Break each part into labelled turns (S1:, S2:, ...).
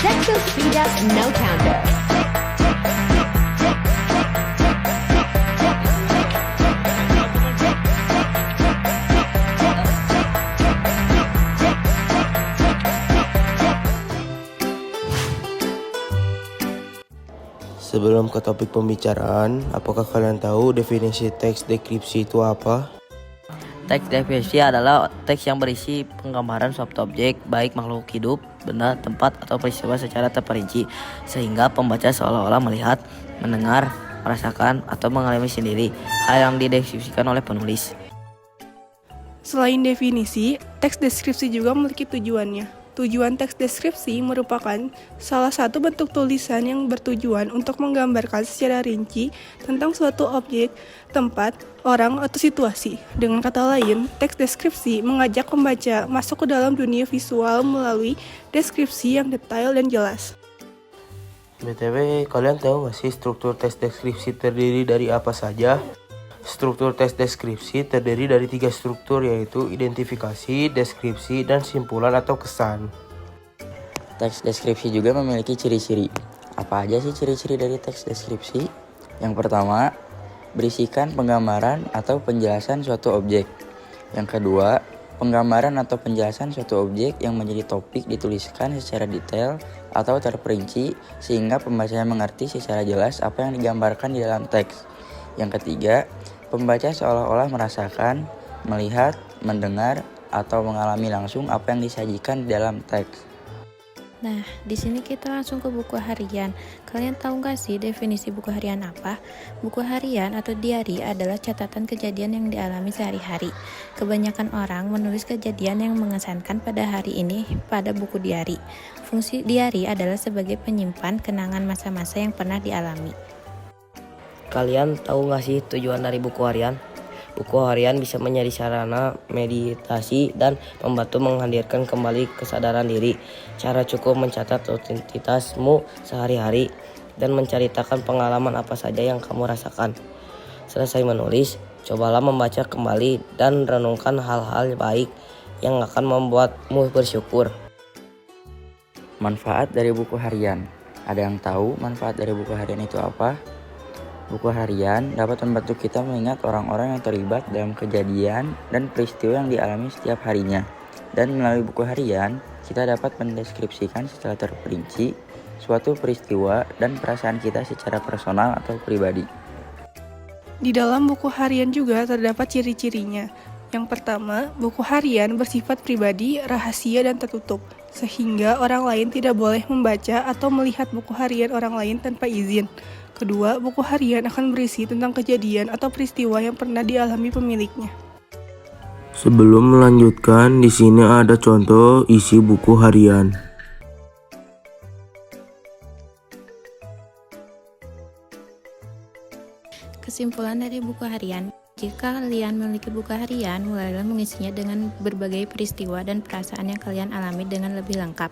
S1: Set your speed up, no counter.
S2: Sebelum ke topik pembicaraan, apakah kalian tahu definisi teks deskripsi itu apa?
S3: Teks deskripsi adalah teks yang berisi penggambaran suatu objek, baik makhluk hidup, benda, tempat, atau peristiwa secara terperinci, sehingga pembaca seolah-olah melihat, mendengar, merasakan, atau mengalami sendiri hal yang dideskripsikan oleh penulis.
S4: Selain definisi, teks deskripsi juga memiliki tujuannya. Tujuan teks deskripsi merupakan salah satu bentuk tulisan yang bertujuan untuk menggambarkan secara rinci tentang suatu objek, tempat, orang, atau situasi. Dengan kata lain, teks deskripsi mengajak pembaca masuk ke dalam dunia visual melalui deskripsi yang detail dan jelas.
S2: BTW, kalian tahu nggak sih struktur teks deskripsi terdiri dari apa saja? Struktur teks deskripsi terdiri dari 3 struktur, yaitu identifikasi, deskripsi, dan simpulan atau kesan.
S5: Teks deskripsi juga memiliki ciri-ciri. Apa aja sih ciri-ciri dari teks deskripsi? Yang pertama, berisikan penggambaran atau penjelasan suatu objek. Yang kedua, penggambaran atau penjelasan suatu objek yang menjadi topik dituliskan secara detail atau terperinci sehingga pembacanya mengerti secara jelas apa yang digambarkan di dalam teks. Yang ketiga, pembaca seolah-olah merasakan, melihat, mendengar, atau mengalami langsung apa yang disajikan di dalam teks.
S6: Nah, di sini kita langsung ke buku harian. Kalian tahu nggak sih definisi buku harian apa? Buku harian atau diari adalah catatan kejadian yang dialami sehari-hari. Kebanyakan orang menulis kejadian yang mengesankan pada hari ini pada buku diari. Fungsi diari adalah sebagai penyimpan kenangan masa-masa yang pernah dialami.
S3: Kalian tahu nggak sih tujuan dari buku harian? Buku harian bisa menjadi sarana meditasi dan membantu menghadirkan kembali kesadaran diri. Cara cukup mencatat rutinitasmu sehari-hari dan menceritakan pengalaman apa saja yang kamu rasakan. Selesai menulis, cobalah membaca kembali dan renungkan hal-hal baik yang akan membuatmu bersyukur.
S5: Manfaat dari buku harian. Ada yang tahu manfaat dari buku harian itu apa? Buku harian dapat membantu kita mengingat orang-orang yang terlibat dalam kejadian dan peristiwa yang dialami setiap harinya. Dan melalui buku harian, kita dapat mendeskripsikan secara terperinci suatu peristiwa dan perasaan kita secara personal atau pribadi.
S4: Di dalam buku harian juga terdapat ciri-cirinya. Yang pertama, buku harian bersifat pribadi, rahasia, dan tertutup, sehingga orang lain tidak boleh membaca atau melihat buku harian orang lain tanpa izin. Kedua, buku harian akan berisi tentang kejadian atau peristiwa yang pernah dialami pemiliknya.
S2: Sebelum melanjutkan, di sini ada contoh isi buku harian.
S6: Kesimpulan dari buku harian, jika kalian memiliki buku harian, mulailah mengisinya dengan berbagai peristiwa dan perasaan yang kalian alami dengan lebih lengkap.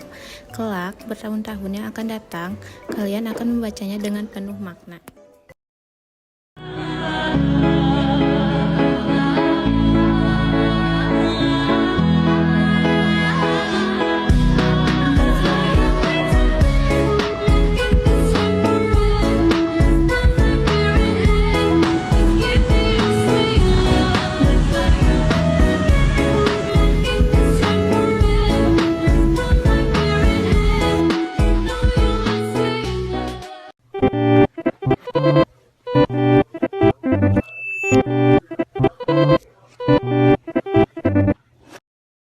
S6: Kelak, bertahun-tahun yang akan datang, kalian akan membacanya dengan penuh makna.